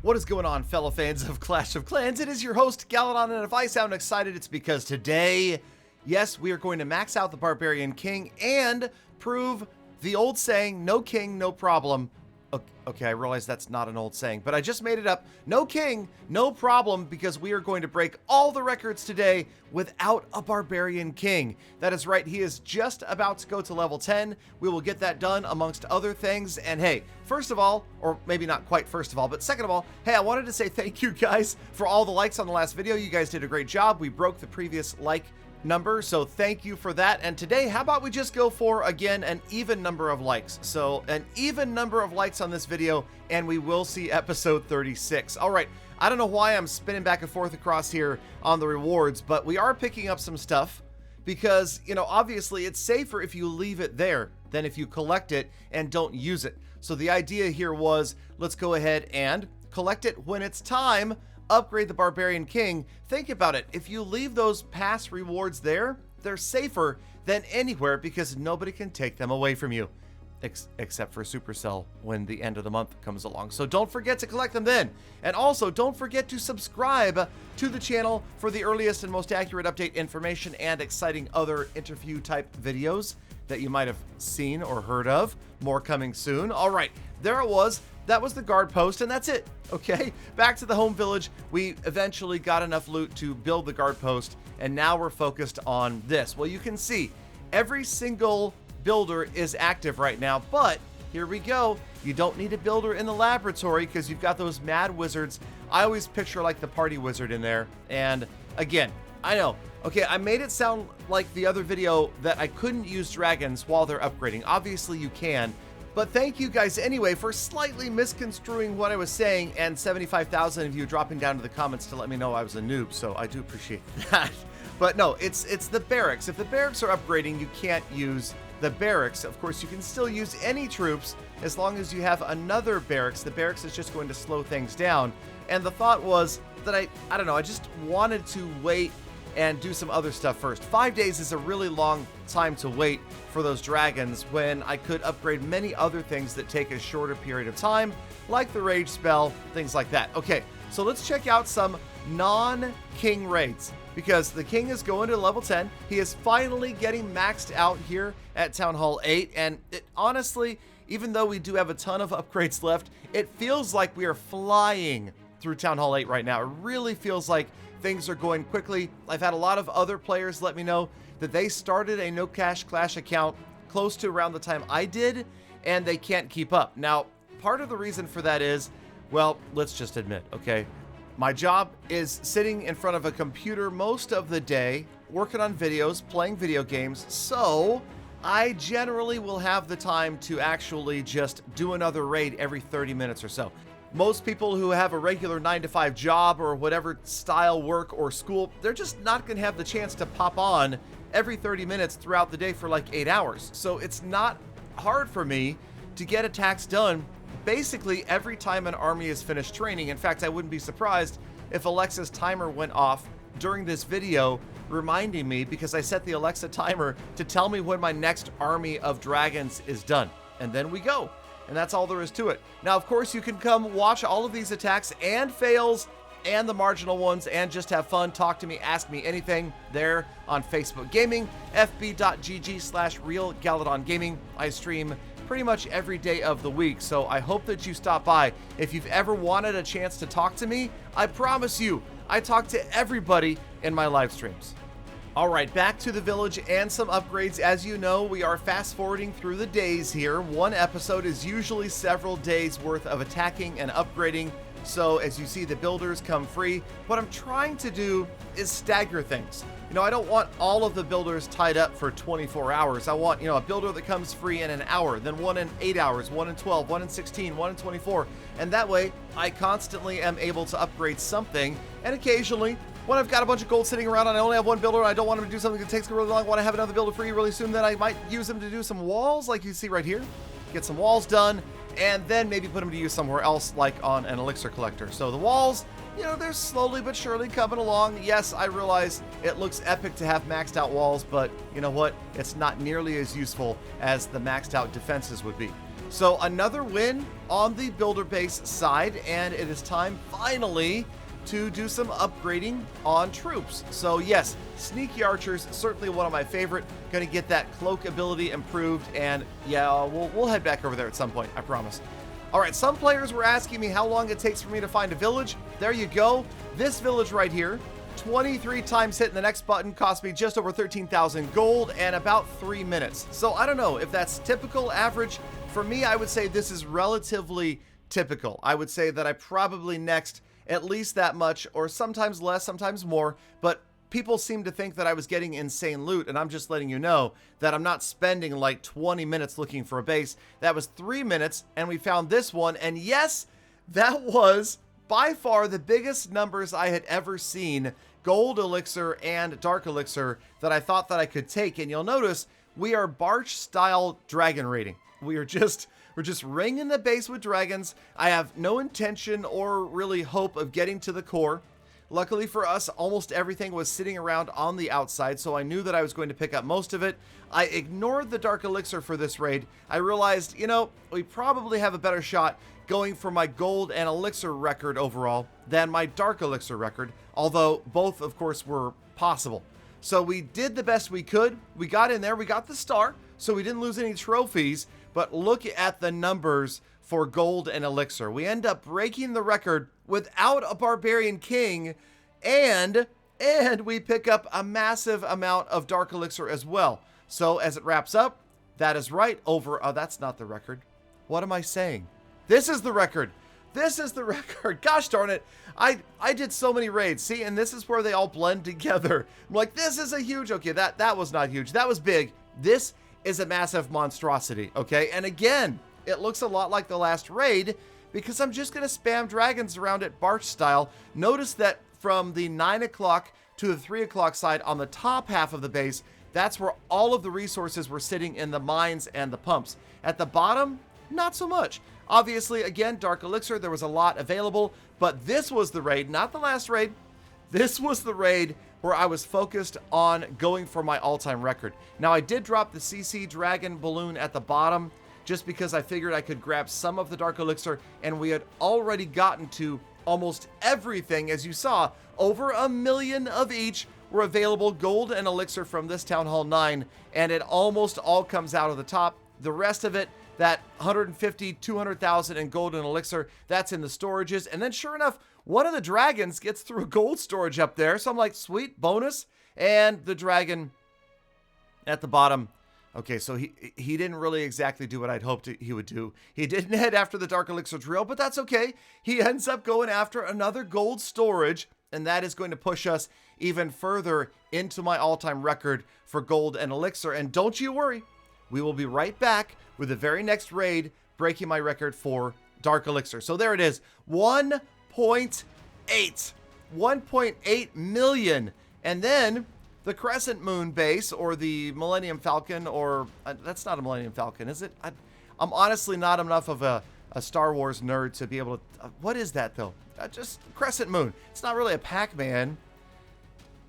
What is going on, fellow fans of Clash of Clans? It is your host, Galadon, and if I sound excited, it's because today, yes, we are going to max out the Barbarian King and prove the old saying, no king, no problem. Okay, I realize that's not an old saying, but I just made it up. No king, no problem, because we are going to break all the records today without a Barbarian King. That is right, he is just about to go to level 10. We will get that done amongst other things. And hey, first of all, or maybe not quite first of all, but second of all, hey, I wanted to say thank you guys for all the likes on the last video. You guys did a great job. We broke the previous like number, so thank you for that. And today, how about we just go for, again, an even number of likes? So an even number of likes on this video, and we will see episode 36. All right, I don't know why I'm spinning back and forth across here on the rewards, but we are picking up some stuff because, you know, obviously it's safer if you leave it there than if you collect it and don't use it. So the idea here was, let's go ahead and collect it when it's time. Upgrade the Barbarian King. Think about it. If you leave those past rewards there, they're safer than anywhere because nobody can take them away from you. Except for Supercell when the end of the month comes along. So don't forget to collect them then. And also don't forget to subscribe to the channel for the earliest and most accurate update information and exciting other interview type videos that you might have seen or heard of. More coming soon. All right, there it was. That was the guard post, and that's it. Okay, back to the home village. We eventually got enough loot to build the guard post, and now we're focused on this. Well, you can see every single builder is active right now, but here we go. You don't need a builder in the laboratory because you've got those mad wizards. I always picture like the party wizard in there. And again, I know, okay, I made it sound like the other video that I couldn't use dragons while they're upgrading. Obviously you can. But thank you guys anyway for slightly misconstruing what I was saying, and 75,000 of you dropping down to the comments to let me know I was a noob, so I do appreciate that. But no, it's the barracks. If the barracks are upgrading, you can't use the barracks. Of course, you can still use any troops as long as you have another barracks. The barracks is just going to slow things down. And the thought was that I don't know, I just wanted to wait and do some other stuff first. 5 days is a really long time to wait for those dragons when I could upgrade many other things that take a shorter period of time, like the rage spell, things like that. Okay, so let's check out some non-king raids because the king is going to level 10. He is finally getting maxed out here at Town Hall 8, and honestly, even though we do have a ton of upgrades left, it feels like we are flying through Town Hall 8 right now. It really feels like things are going quickly. I've had a lot of other players let me know that they started a no cash Clash account close to around the time I did, and they can't keep up. Now, part of the reason for that is, well, let's just admit, okay? My job is sitting in front of a computer most of the day, working on videos, playing video games, so I generally will have the time to actually just do another raid every 30 minutes or so. Most people who have a regular 9-to-5 job or whatever style work or school, they're just not going to have the chance to pop on every 30 minutes throughout the day for like 8 hours. So it's not hard for me to get attacks done basically every time an army is finished training. In fact, I wouldn't be surprised if Alexa's timer went off during this video, reminding me because I set the Alexa timer to tell me when my next army of dragons is done. And then we go. And that's all there is to it. Now, of course, you can come watch all of these attacks and fails and the marginal ones and just have fun, talk to me, ask me anything there on Facebook Gaming, fb.gg/realgaladongaming. I stream pretty much every day of the week, so I hope that you stop by. If you've ever wanted a chance to talk to me, I promise you, I talk to everybody in my live streams. All right, back to the village and some upgrades. As you know, we are fast forwarding through the days here. One episode is usually several days worth of attacking and upgrading. So as you see, the builders come free. What I'm trying to do is stagger things. You know, I don't want all of the builders tied up for 24 hours. I want, you know, a builder that comes free in an hour, then one in 8 hours, one in 12, one in 16, one in 24. And that way I constantly am able to upgrade something. And occasionally, when I've got a bunch of gold sitting around and I only have one builder and I don't want him to do something that takes really long, I want to have another builder free really soon, then I might use him to do some walls like you see right here. Get some walls done, and then maybe put him to use somewhere else like on an elixir collector. So the walls, you know, they're slowly but surely coming along. Yes, I realize it looks epic to have maxed out walls, but you know what? It's not nearly as useful as the maxed out defenses would be. So another win on the builder base side, and it is time finally to do some upgrading on troops. So yes, sneaky archers, certainly one of my favorite. Gonna get that cloak ability improved, and yeah, we'll head back over there at some point, I promise. All right, some players were asking me how long it takes for me to find a village. There you go. This village right here, 23 times hitting the next button cost me just over 13,000 gold and about 3 minutes. So I don't know if that's typical, average. For me, I would say this is relatively typical. I would say that I probably next at least that much, or sometimes less, sometimes more, but people seem to think that I was getting insane loot, and I'm just letting you know that I'm not spending like 20 minutes looking for a base. That was 3 minutes, and we found this one, and yes, that was by far the biggest numbers I had ever seen, gold elixir and dark elixir, that I thought that I could take. And you'll notice we are Barch style dragon raiding. We're just ringing the base with dragons. I have no intention or really hope of getting to the core. Luckily for us, almost everything was sitting around on the outside, so I knew that I was going to pick up most of it. I ignored the dark elixir for this raid. I realized, you know, we probably have a better shot going for my gold and elixir record overall than my dark elixir record, although both, of course, were possible. So we did the best we could. We got in there, we got the star, so we didn't lose any trophies, but look at the numbers for gold and elixir. We end up breaking the record without a barbarian king, and we pick up a massive amount of dark elixir as well. So as it wraps up, that is right, over, that's not the record. What am I saying? This is the record. This is the record. Gosh darn it. I did so many raids. See, and this is where they all blend together. I'm like, this is a huge, okay, that was not huge. That was big. This is a massive monstrosity, okay? And again, it looks a lot like the last raid because I'm just going to spam dragons around it Barch style. Notice that from the 9 o'clock to the 3 o'clock side on the top half of the base, that's where all of the resources were sitting in the mines and the pumps. At the bottom, not so much. Obviously, again, dark elixir, there was a lot available, but this was the raid, not the last raid. This was the raid where I was focused on going for my all-time record. Now, I did drop the CC dragon balloon at the bottom just because I figured I could grab some of the dark elixir, and we had already gotten to almost everything. As you saw, over 1 million of each were available gold and elixir from this Town Hall 9, and it almost all comes out of the top. The rest of it, that 150, 200,000 in gold and elixir, that's in the storages. And then sure enough, one of the dragons gets through a gold storage up there. So I'm like, sweet, bonus. And the dragon at the bottom. Okay, so he didn't really exactly do what I'd hoped he would do. He didn't head after the dark elixir drill, but that's okay. He ends up going after another gold storage, and that is going to push us even further into my all-time record for gold and elixir. And don't you worry, we will be right back with the very next raid, breaking my record for dark elixir. So there it is, 1.8 million. And then the Crescent Moon base, or the Millennium Falcon, or that's not a Millennium Falcon, is it? I'm honestly not enough of a Star Wars nerd to be able to, what is that though? Just Crescent Moon. It's not really a Pac-Man.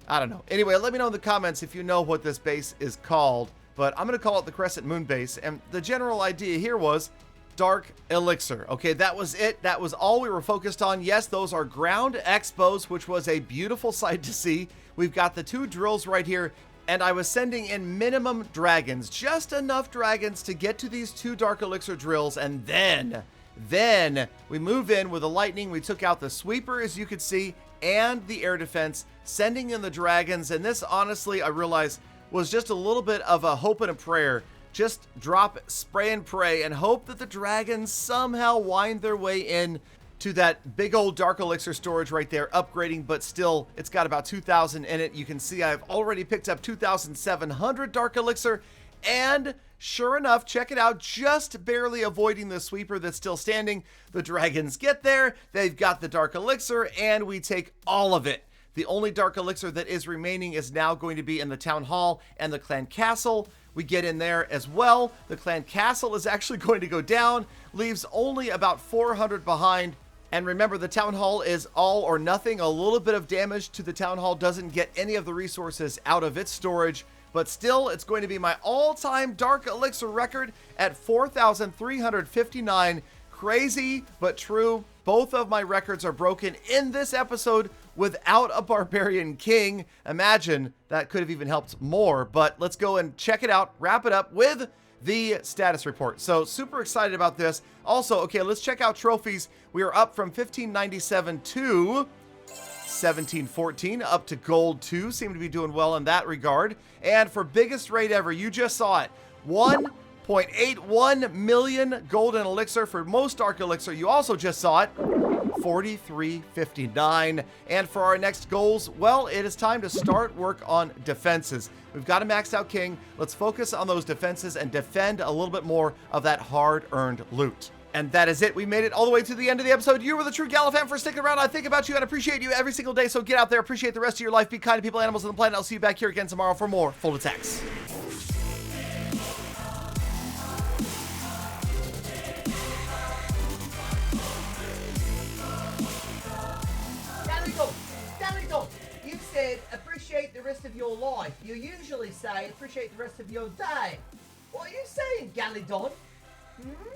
I don't know. Anyway, let me know in the comments if you know what this base is called. But I'm going to call it the Crescent Moon base. And the general idea here was dark elixir. Okay, that was it. That was all we were focused on. Yes, those are ground expos, which was a beautiful sight to see. We've got the 2 drills right here. And I was sending in minimum dragons, just enough dragons to get to these 2 dark elixir drills. And then we move in with the lightning. We took out the sweeper, as you could see, and the air defense, sending in the dragons. And this, honestly, I realized was just a little bit of a hope and a prayer. Just drop, spray and pray, and hope that the dragons somehow wind their way in to that big old dark elixir storage right there, upgrading, but still, it's got about 2,000 in it. You can see I've already picked up 2,700 dark elixir, and sure enough, check it out, just barely avoiding the sweeper that's still standing. The dragons get there, they've got the dark elixir, and we take all of it. The only dark elixir that is remaining is now going to be in the Town Hall and the Clan Castle. We get in there as well. The Clan Castle is actually going to go down, leaves only about 400 behind. And remember, the Town Hall is all or nothing. A little bit of damage to the Town Hall doesn't get any of the resources out of its storage. but still, it's going to be my all-time Dark Elixir record at 4,359. Crazy, but true. Both of my records are broken in this episode without a Barbarian King. Imagine that could have even helped more, but let's go and check it out, wrap it up with the status report. So super excited about this. Also, okay, let's check out trophies. We are up from 1597 to 1714, up to gold 2. Seem to be doing well in that regard. And for biggest raid ever, you just saw it. 1.81 million golden elixir for most Dark Elixir. You also just saw it. 43.59. And for our next goals, well, it is time to start work on defenses. We've got a maxed out king. Let's focus on those defenses and defend a little bit more of that hard-earned loot. And that is it. We made it all the way to the end of the episode. You were the true Galadon for sticking around. I think about you and appreciate you every single day. So get out there, appreciate the rest of your life, be kind to people, animals, on the planet. I'll see you back here again tomorrow for more Full Attacks. Galadon, you said appreciate the rest of your life. You usually say appreciate the rest of your day. What are you saying, Galadon? Hmm?